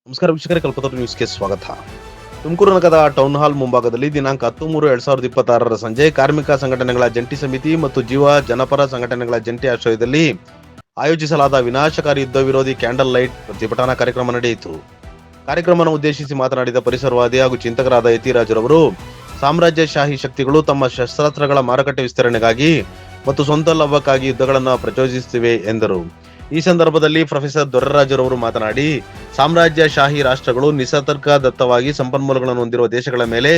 ನಮಸ್ಕಾರ ವೀಕ್ಷಕರೇ, ಕಲ್ಪತರು ನ್ಯೂಸ್ಗೆ ಸ್ವಾಗತ. ತುಮಕೂರು ನಗರದ ಟೌನ್ ಹಾಲ್ ಮುಂಭಾಗದಲ್ಲಿ ದಿನಾಂಕ 10-3-2026 ಸಂಜೆ ಕಾರ್ಮಿಕ ಸಂಘಟನೆಗಳ ಜಂಟಿ ಸಮಿತಿ ಮತ್ತು ಜೀವ ಜನಪರ ಸಂಘಟನೆಗಳ ಜಂಟಿ ಆಶ್ರಯದಲ್ಲಿ ಆಯೋಜಿಸಲಾದ ವಿನಾಶಕಾರಿ ಯುದ್ಧ ವಿರೋಧಿ ಕ್ಯಾಂಡಲ್ ಲೈಟ್ ಪ್ರತಿಭಟನಾ ಕಾರ್ಯಕ್ರಮ ನಡೆಯಿತು. ಕಾರ್ಯಕ್ರಮವನ್ನು ಉದ್ದೇಶಿಸಿ ಮಾತನಾಡಿದ ಪರಿಸರವಾದಿ ಹಾಗೂ ಚಿಂತಕರಾದ ಯತಿರಾಜರವರು, ಸಾಮ್ರಾಜ್ಯಶಾಹಿ ಶಕ್ತಿಗಳು ತಮ್ಮ ಶಸ್ತ್ರಾಸ್ತ್ರಗಳ ಮಾರುಕಟ್ಟೆ ವಿಸ್ತರಣೆಗಾಗಿ ಮತ್ತು ಸ್ವಂತ ಲಾಭಕ್ಕಾಗಿ ಯುದ್ಧಗಳನ್ನು ಪ್ರಚೋದಿಸುತ್ತಿವೆ ಎಂದರು. ಈ ಸಂದರ್ಭದಲ್ಲಿ ಪ್ರೊಫೆಸರ್ ದೊರೆರಾಜರವರು ಮಾತನಾಡಿ, ಸಾಮ್ರಾಜ್ಯಶಾಹಿ ರಾಷ್ಟ್ರಗಳು ನಿಸರ್ಗದತ್ತವಾಗಿ ಸಂಪನ್ಮೂಲಗಳನ್ನು ಹೊಂದಿರುವ ದೇಶಗಳ ಮೇಲೆ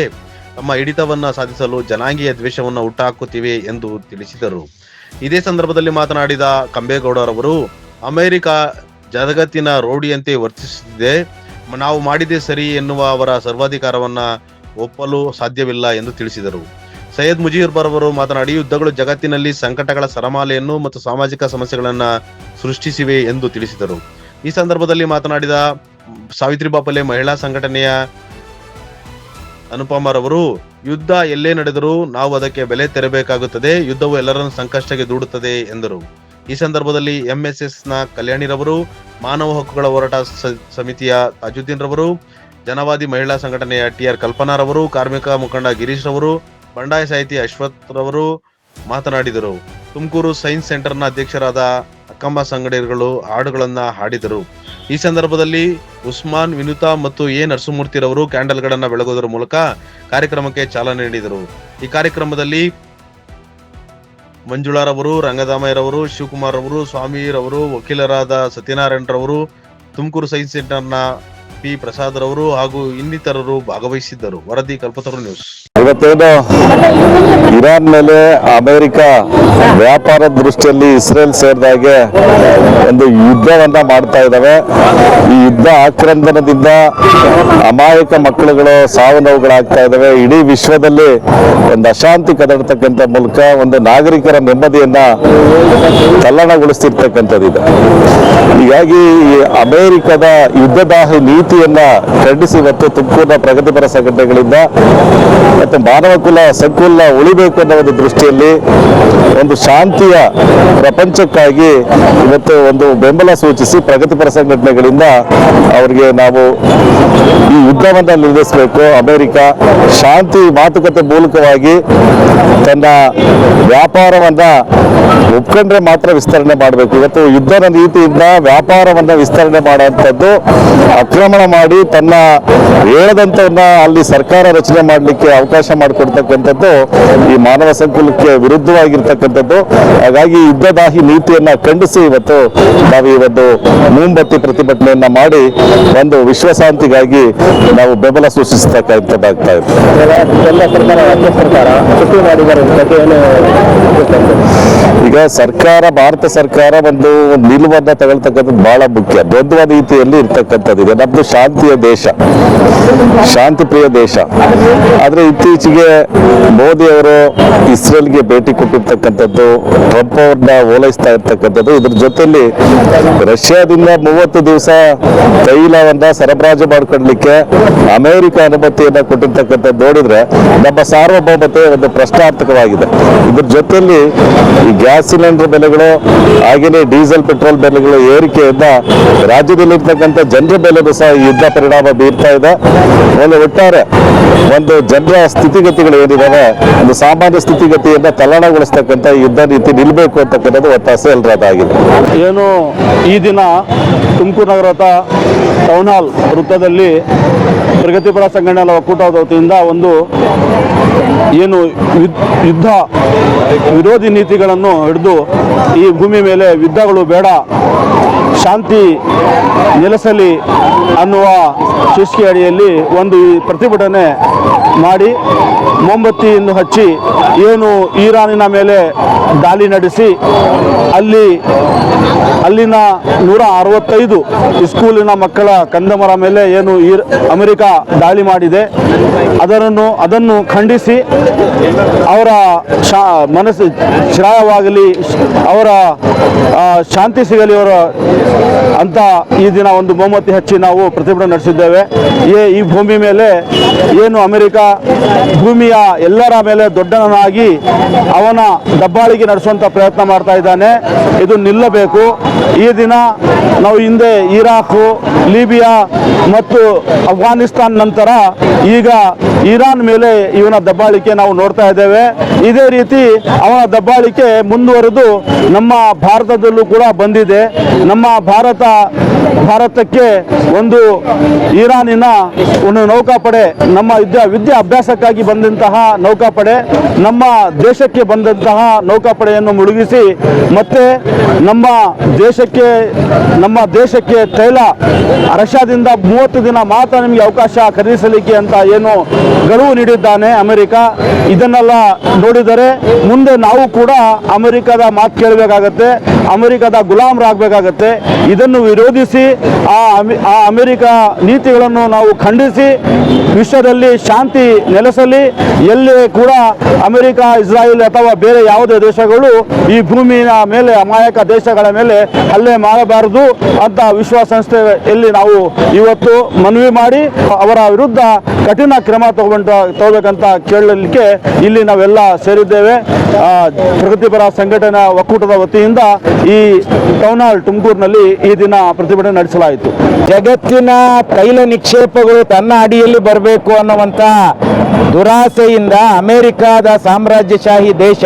ತಮ್ಮ ಹಿಡಿತವನ್ನ ಸಾಧಿಸಲು ಜನಾಂಗೀಯ ದ್ವೇಷವನ್ನು ಹುಟ್ಟುಹಾಕುತ್ತಿವೆ ಎಂದು ತಿಳಿಸಿದರು. ಇದೇ ಸಂದರ್ಭದಲ್ಲಿ ಮಾತನಾಡಿದ ಕಂಬೇಗೌಡರವರು, ಅಮೆರಿಕ ಜಗತ್ತಿನ ರೌಡಿಯಂತೆ ವರ್ತಿಸುತ್ತಿದೆ, ನಾವು ಮಾಡಿದ್ದೇ ಸರಿ ಎನ್ನುವ ಅವರ ಸರ್ವಾಧಿಕಾರವನ್ನ ಒಪ್ಪಲು ಸಾಧ್ಯವಿಲ್ಲ ಎಂದು ತಿಳಿಸಿದರು. ಸೈಯದ್ ಮುಜೀರ್ ಅವರು ಮಾತನಾಡಿ, ಯುದ್ಧಗಳು ಜಗತ್ತಿನಲ್ಲಿ ಸಂಕಟಗಳ ಸರಮಾಲೆಯನ್ನು ಮತ್ತು ಸಾಮಾಜಿಕ ಸಮಸ್ಯೆಗಳನ್ನು ಸೃಷ್ಟಿಸಿವೆ ಎಂದು ತಿಳಿಸಿದರು. ಈ ಸಂದರ್ಭದಲ್ಲಿ ಮಾತನಾಡಿದ ಸಾವಿತ್ರಿಬಾ ಫುಲೆ ಮಹಿಳಾ ಸಂಘಟನೆಯ ಅನುಪಮರವರು, ಯುದ್ಧ ಎಲ್ಲೇ ನಡೆದರೂ ನಾವು ಅದಕ್ಕೆ ಬೆಲೆ ತೆರಬೇಕಾಗುತ್ತದೆ, ಯುದ್ಧವು ಎಲ್ಲರನ್ನು ಸಂಕಷ್ಟಕ್ಕೆ ದೂಡುತ್ತದೆ ಎಂದರು. ಈ ಸಂದರ್ಭದಲ್ಲಿ ಎಂಎಸ್ಎಸ್ ನ ಕಲ್ಯಾಣಿರವರು, ಮಾನವ ಹಕ್ಕುಗಳ ಹೋರಾಟ ಸಮಿತಿಯ ತಾಜುದ್ದೀನ್ ರವರು, ಜನವಾದಿ ಮಹಿಳಾ ಸಂಘಟನೆಯ ಟಿಆರ್ ಕಲ್ಪನಾರವರು, ಕಾರ್ಮಿಕ ಮುಖಂಡ ಗಿರೀಶ್ ರವರು, ಬಂಡಾಯ ಸಾಹಿತಿ ಅಶ್ವಥ್ ರವರು ಮಾತನಾಡಿದರು. ತುಮಕೂರು ಸೈನ್ಸ್ ಸೆಂಟರ್ನ ಅಧ್ಯಕ್ಷರಾದ ಅಕ್ಕಮ್ಮ ಸಂಗಡಿಗರು ಹಾಡುಗಳನ್ನ ಹಾಡಿದರು. ಈ ಸಂದರ್ಭದಲ್ಲಿ ಉಸ್ಮಾನ್, ವಿನುತಾ ಮತ್ತು ನರಸಿಂಹಮೂರ್ತಿರವರು ಕ್ಯಾಂಡಲ್ಗಳನ್ನು ಬೆಳಗೋದರ ಮೂಲಕ ಕಾರ್ಯಕ್ರಮಕ್ಕೆ ಚಾಲನೆ ನೀಡಿದರು. ಈ ಕಾರ್ಯಕ್ರಮದಲ್ಲಿ ಮಂಜುಳಾರವರು, ರಂಗದಾಮಯ್ಯರವರು, ಶಿವಕುಮಾರ್ ರವರು, ಸ್ವಾಮಿರವರು, ವಕೀಲರಾದ ಸತ್ಯನಾರಾಯಣರವರು, ತುಮಕೂರು ಸೈನ್ಸ್ ಸೆಂಟರ್ನ ಪಿ ಪ್ರಸಾದ್ ರವರು ಹಾಗೂ ಇನ್ನಿತರರು ಭಾಗವಹಿಸಿದ್ದರು. ವರದಿ ಕಲ್ಪತರು ನ್ಯೂಸ್. ಇವತ್ತೇನು ಇರಾನ್ ಮೇಲೆ ಅಮೆರಿಕ ವ್ಯಾಪಾರ ದೃಷ್ಟಿಯಲ್ಲಿ ಇಸ್ರೇಲ್ ಸೇರಿದಾಗೆ ಒಂದು ಯುದ್ಧವನ್ನ ಮಾಡ್ತಾ ಇದ್ದಾವೆ. ಈ ಯುದ್ಧ ಆಕ್ರಂದನದಿಂದ ಅಮಾಯಕ ಮಕ್ಕಳುಗಳು ಸಾವು ನೋವುಗಳಾಗ್ತಾ ಇದ್ದಾವೆ. ಇಡೀ ವಿಶ್ವದಲ್ಲಿ ಒಂದು ಅಶಾಂತಿ ಕದಡ್ತಕ್ಕಂಥ ಮೂಲಕ ಒಂದು ನಾಗರಿಕರ ನೆಮ್ಮದಿಯನ್ನ ತಲ್ಲಣಗೊಳಿಸ್ತಿರ್ತಕ್ಕಂಥದ್ದಿದೆ. ಹೀಗಾಗಿ ಈ ಅಮೆರಿಕದ ಯುದ್ಧದಾಹಿ ನೀತಿಯನ್ನ ಖಂಡಿಸಿ ಇವತ್ತು ತುಮಕೂರಿನ ಪ್ರಗತಿಪರ ಸಂಘಟನೆಗಳಿಂದ ಮತ್ತು ಮಾನವ ಕುಲ ಸಂಕುಲ ಉಳಿಬೇಕು ಅನ್ನೋ ಒಂದು ದೃಷ್ಟಿಯಲ್ಲಿ ಒಂದು ಶಾಂತಿಯ ಪ್ರಪಂಚಕ್ಕಾಗಿ ಇವತ್ತು ಒಂದು ಬೆಂಬಲ ಸೂಚಿಸಿ ಪ್ರಗತಿಪರ ಸಂಘಟನೆಗಳಿಂದ ಅವರಿಗೆ ನಾವು ಈ ಯುದ್ಧವನ್ನ ನಿಲ್ಲಿಸಬೇಕು, ಅಮೆರಿಕ ಶಾಂತಿ ಮಾತುಕತೆ ಮೂಲಕವಾಗಿ ತನ್ನ ವ್ಯಾಪಾರವನ್ನ ಒಪ್ಕೊಂಡ್ರೆ ಮಾತ್ರ ವಿಸ್ತರಣೆ ಮಾಡಬೇಕು. ಇವತ್ತು ಯುದ್ಧದ ನೀತಿಯಿಂದ ವ್ಯಾಪಾರವನ್ನ ವಿಸ್ತರಣೆ ಮಾಡುವಂಥದ್ದು, ಆಕ್ರಮಣ ಮಾಡಿ ತನ್ನ ಹೇಳದಂತವನ್ನ ಅಲ್ಲಿ ಸರ್ಕಾರ ರಚನೆ ಮಾಡಲಿಕ್ಕೆ ಅವಕಾಶ ಮಾಡಿಕೊಡ್ತಕ್ಕಂಥದ್ದು ಈ ಮಾನವ ಸಂಕುಲಕ್ಕೆ ವಿರುದ್ಧವಾಗಿರ್ತಕ್ಕಂಥದ್ದು. ಹಾಗಾಗಿ ಯುದ್ಧದಾಹಿ ನೀತಿಯನ್ನ ಖಂಡಿಸಿ ಇವತ್ತು ನಾವು ಈ ಒಂದು ಮುಂಬತ್ತಿ ಪ್ರತಿಭಟನೆಯನ್ನ ಮಾಡಿ ಒಂದು ವಿಶ್ವಶಾಂತಿಗಾಗಿ ನಾವು ಬೆಂಬಲ ಸೂಚಿಸತಕ್ಕಂಥದ್ದಾಗ್ತಾ ಇದೆ. ಈಗ ಸರ್ಕಾರ, ಭಾರತ ಸರ್ಕಾರ ಒಂದು ನಿಲುವನ್ನ ತಗೊಳ್ತಕ್ಕಂಥದ್ದು ಬಹಳ ಮುಖ್ಯ. ದ್ವಂದ್ವ ನೀತಿಯಲ್ಲಿ ಇರ್ತಕ್ಕಂಥದ್ದಿದೆ. ನಮ್ದು ಶಾಂತಿಯ ದೇಶ, ಶಾಂತಿ ಪ್ರಿಯ ದೇಶ. ಆದ್ರೆ ಇತ್ತೀಚೆಗೆ ಮೋದಿ ಅವರು ಇಸ್ರೇಲ್ಗೆ ಭೇಟಿ ಕೊಟ್ಟಿರ್ತಕ್ಕಂಥದ್ದು, ಟ್ರಂಪ್ ಅವ್ರನ್ನ ಓಲೈಸ್ತಾ ಇರ್ತಕ್ಕಂಥದ್ದು, ಇದ್ರ ಜೊತೆಲಿ ರಷ್ಯಾದಿಂದ 30 ದಿವಸ ತೈಲವನ್ನ ಸರಬರಾಜು ಮಾಡ್ಕೊಡ್ಲಿಕ್ಕೆ ಅಮೆರಿಕ ಅನುಮತಿಯನ್ನ ಕೊಟ್ಟಿರ್ತಕ್ಕಂಥದ್ದು ನೋಡಿದ್ರೆ ನಮ್ಮ ಸಾರ್ವಭೌಮತೆ ಒಂದು ಪ್ರಶ್ನಾರ್ಥಕವಾಗಿದೆ. ಇದ್ರ ಜೊತೆಲಿ ಈ ಗ್ಯಾಸ್ ಸಿಲಿಂಡರ್ ಬೆಲೆಗಳು ಹಾಗೇನೆ ಡೀಸೆಲ್ ಪೆಟ್ರೋಲ್ ಬೆಲೆಗಳು ಏರಿಕೆಯಿಂದ ರಾಜ್ಯದಲ್ಲಿರ್ತಕ್ಕಂಥ ಜನರ ಬೆಲೆಗೂ ಸಹ ಯುದ್ಧ ಪರಿಣಾಮ ಬೀರ್ತಾ ಇದೆ. ಒಂದು ಒಟ್ಟಾರೆ ಒಂದು ಜನರ ಸ್ಥಿತಿಗತಿಗಳು ಏನಿದಾವೆ, ಒಂದು ಸಾಮಾನ್ಯ ಸ್ಥಿತಿಗತಿಯನ್ನ ತಲ್ಲಣಗೊಳಿಸ್ತಕ್ಕಂಥ ಯುದ್ಧ ನೀತಿ ನಿಲ್ಲಬೇಕು ಅಂತಕ್ಕಂಥದ್ದು ಒತ್ತಾಸೆ ಎಲ್ಲರದಾಗಿದೆ. ಏನು ಈ ದಿನ ತುಮಕೂರು ನಗರದ ಟೌನ್ ಹಾಲ್ ವೃತ್ತದಲ್ಲಿ ಪ್ರಗತಿಪರ ಸಂಘಟನೆಗಳ ಒಕ್ಕೂಟದ ವತಿಯಿಂದ ಒಂದು ಏನು ಯುದ್ಧ ವಿರೋಧಿ ನೀತಿಗಳನ್ನು ಹಿಡಿದು ಈ ಭೂಮಿ ಮೇಲೆ ಯುದ್ಧಗಳು ಬೇಡ, ಶಾಂತಿ ನೆಲೆಸಲಿ ಅನ್ನುವ ಶೀರ್ಷಿಕೆ ಅಡಿಯಲ್ಲಿ ಒಂದು ಪ್ರತಿಭಟನೆ ಮಾಡಿ ಮೊಂಬತ್ತಿಯನ್ನು ಹಚ್ಚಿ ಏನು ಇರಾನಿನ ಮೇಲೆ ದಾಳಿ ನಡೆಸಿ ಅಲ್ಲಿನ 165 ಸ್ಕೂಲಿನ ಮಕ್ಕಳ ಕಂದಮರ ಮೇಲೆ ಏನು ಅಮೆರಿಕ ದಾಳಿ ಮಾಡಿದೆ ಅದನ್ನು ಖಂಡಿಸಿ ಅವರ ಮನಸ್ಸು ಶ್ರಾಯವಾಗಲಿ, ಅವರ ಶಾಂತಿ ಸಿಗಲಿ, ಅವರ ಅಂತ ಈ ದಿನ ಒಂದು ಮೊಮಬತ್ತಿ ಹಚ್ಚಿ ನಾವು ಪ್ರತಿಭಟನೆ ನಡೆಸಿದ್ದೇವೆ. ಈ ಭೂಮಿ ಮೇಲೆ ಏನು ಅಮೆರಿಕ ಭೂಮಿಯ ಎಲ್ಲರ ಮೇಲೆ ದೊಡ್ಡವನಾಗಿ ಅವನ ದಬ್ಬಾಳಿಕೆ ನಡೆಸುವಂಥ ಪ್ರಯತ್ನ ಮಾಡ್ತಾ ಇದ್ದಾನೆ. ಇದು ನಿಲ್ಲಬೇಕು. ಈ ದಿನ ನಾವು ಹಿಂದೆ ಇರಾಕು, ಲಿಬಿಯಾ ಮತ್ತು ಅಫ್ಘಾನಿಸ್ತಾನ್ ನಂತರ ಈಗ ಇರಾನ್ ಮೇಲೆ ಇವನ ದಬ್ಬಾಳಿಕೆ ನಾವು ನೋಡ್ತಾ ಇದ್ದೇವೆ. ಇದೇ ರೀತಿ ಅವನ ದಬ್ಬಾಳಿಕೆ ಮುಂದುವರೆದು ನಮ್ಮ ಭಾರತದಲ್ಲೂ ಕೂಡ ಬಂದಿದೆ. ನಮ್ಮ ಭಾರತಕ್ಕೆ ಒಂದು ಇರಾನಿನ ಒಂದು ನೌಕಾಪಡೆ, ನಮ್ಮ ವಿದ್ಯಾಭ್ಯಾಸಕ್ಕಾಗಿ ಬಂದಂತಹ ನೌಕಾಪಡೆ ನಮ್ಮ ದೇಶಕ್ಕೆ ಬಂದಂತಹ ನೌಕಾಪಡೆಯನ್ನು ಮುಳುಗಿಸಿ ಮತ್ತೆ ನಮ್ಮ ದೇಶಕ್ಕೆ ತೈಲ ರಷ್ಯಾದಿಂದ 30 ದಿನ ಮಾತ್ರ ನಿಮಗೆ ಅವಕಾಶ ಖರೀದಿಸಲಿಕ್ಕೆ ಅಂತ ಏನು ಗಡುವು ನೀಡಿದ್ದಾನೆ ಅಮೆರಿಕ. ಇದನ್ನೆಲ್ಲ ನೋಡಿದರೆ ಮುಂದೆ ನಾವು ಕೂಡ ಅಮೆರಿಕದ ಮಾತು ಕೇಳಬೇಕಾಗತ್ತೆ, ಅಮೆರಿಕದ ಗುಲಾಮರಾಗಬೇಕಾಗತ್ತೆ. ಇದನ್ನು ವಿರೋಧಿಸಿ ಆ ಅಮೆರಿಕ ನೀತಿಗಳನ್ನು ನಾವು ಖಂಡಿಸಿ ವಿಶ್ವದಲ್ಲಿ ಶಾಂತಿ ನೆಲೆಸಲಿ. ಎಲ್ಲಿ ಕೂಡ ಅಮೆರಿಕ, ಇಸ್ರಾಯೇಲ್ ಅಥವಾ ಬೇರೆ ಯಾವುದೇ ದೇಶಗಳು ಈ ಭೂಮಿಯ ಮೇಲೆ ಅಮಾಯಕ ದೇಶಗಳ ಮೇಲೆ ಹಲ್ಲೆ ಮಾಡಬಾರದು ಅಂತ ವಿಶ್ವಸಂಸ್ಥೆಯಲ್ಲಿ ನಾವು ಇವತ್ತು ಮನವಿ ಮಾಡಿ ಅವರ ವಿರುದ್ಧ ಕಠಿಣ ಕ್ರಮ ತಗೋಬೇಕಂತ ಕೇಳಲಿಕ್ಕೆ ಇಲ್ಲಿ ನಾವೆಲ್ಲ ಸೇರಿದ್ದೇವೆ. ಪ್ರಗತಿಪರ ಸಂಘಟನಾ ಒಕ್ಕೂಟದ ವತಿಯಿಂದ ಈ ಟೌನ್ ಹಾಲ್ ತುಮಕೂರಿನಲ್ಲಿ ಈ ದಿನ ಪ್ರತಿಭಟನೆ ನಡೆಸಲಾಯಿತು. ಜಗತ್ತಿನ ತೈಲ ನಿಕ್ಷೇಪಗಳು ತನ್ನ ಅಡಿಯಲ್ಲಿ ಬರಬೇಕು ಅನ್ನುವಂಥ ದುರಾಸೆಯಿಂದ ಅಮೆರಿಕಾದ ಸಾಮ್ರಾಜ್ಯಶಾಹಿ ದೇಶ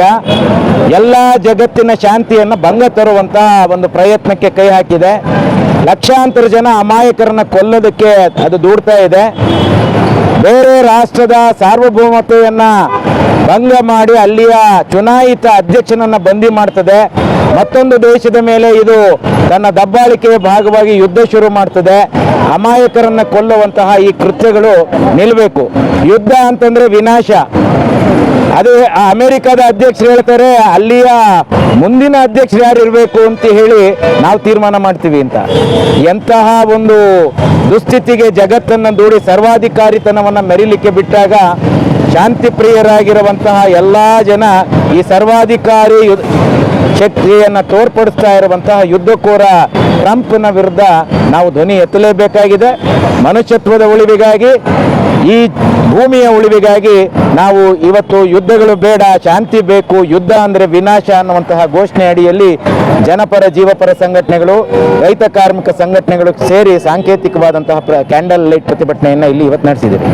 ಎಲ್ಲ ಜಗತ್ತಿನ ಶಾಂತಿಯನ್ನು ಭಂಗ ತರುವಂಥ ಒಂದು ಪ್ರಯತ್ನಕ್ಕೆ ಕೈ ಹಾಕಿದೆ. ಲಕ್ಷಾಂತರ ಜನ ಅಮಾಯಕರನ್ನ ಕೊಲ್ಲೋದಕ್ಕೆ ಅದು ದೂಡ್ತಾ ಇದೆ. ಬೇರೆ ರಾಷ್ಟ್ರದ ಸಾರ್ವಭೌಮತ್ವವನ್ನು ಭಂಗ ಮಾಡಿ ಅಲ್ಲಿಯ ಚುನಾಯಿತ ಅಧ್ಯಕ್ಷನನ್ನು ಬಂದಿ ಮಾಡ್ತದೆ. ಮತ್ತೊಂದು ದೇಶದ ಮೇಲೆ ಇದು ತನ್ನ ದಬ್ಬಾಳಿಕೆಯ ಭಾಗವಾಗಿ ಯುದ್ಧ ಶುರು ಮಾಡ್ತದೆ. ಅಮಾಯಕರನ್ನು ಕೊಲ್ಲುವಂತಹ ಈ ಕೃತ್ಯಗಳು ನಿಲ್ಲಬೇಕು. ಯುದ್ಧ ಅಂತಂದ್ರೆ ವಿನಾಶ. ಅದು ಅಮೆರಿಕದ ಅಧ್ಯಕ್ಷರು ಹೇಳ್ತಾರೆ ಅಲ್ಲಿಯ ಮುಂದಿನ ಅಧ್ಯಕ್ಷರು ಯಾರು ಇರಬೇಕು ಅಂತ ಹೇಳಿ ನಾವು ತೀರ್ಮಾನ ಮಾಡ್ತೀವಿ ಅಂತ. ಎಂತಹ ಒಂದು ದುಸ್ಥಿತಿಗೆ ಜಗತ್ತನ್ನು ದೂಡಿ ಸರ್ವಾಧಿಕಾರಿತನವನ್ನು ಮೆರಿಲಿಕ್ಕೆ ಬಿಟ್ಟಾಗ ಶಾಂತಿ ಪ್ರಿಯರಾಗಿರುವಂತಹ ಎಲ್ಲ ಜನ ಈ ಸರ್ವಾಧಿಕಾರಿ ಶಕ್ತಿಯನ್ನು ತೋರ್ಪಡಿಸ್ತಾ ಇರುವಂತಹ ಯುದ್ಧಕೋರ ಟ್ರಂಪ್ನ ವಿರುದ್ಧ ನಾವು ಧ್ವನಿ ಎತ್ತಲೇಬೇಕಾಗಿದೆ. ಮನುಷ್ಯತ್ವದ ಉಳಿವಿಗಾಗಿ, ಈ ಭೂಮಿಯ ಉಳಿವಿಗಾಗಿ ನಾವು ಇವತ್ತು ಯುದ್ಧಗಳು ಬೇಡ, ಶಾಂತಿ ಬೇಕು, ಯುದ್ಧ ಅಂದರೆ ವಿನಾಶ ಅನ್ನುವಂತಹ ಘೋಷಣೆ ಅಡಿಯಲ್ಲಿ ಜನಪರ ಜೀವಪರ ಸಂಘಟನೆಗಳು, ರೈತ ಕಾರ್ಮಿಕ ಸಂಘಟನೆಗಳು ಸೇರಿ ಸಾಂಕೇತಿಕವಾದಂತಹ ಕ್ಯಾಂಡಲ್ ಲೈಟ್ ಪ್ರತಿಭಟನೆಯನ್ನು ಇಲ್ಲಿ ಇವತ್ತು ನಡೆಸಿದ್ದೀವಿ.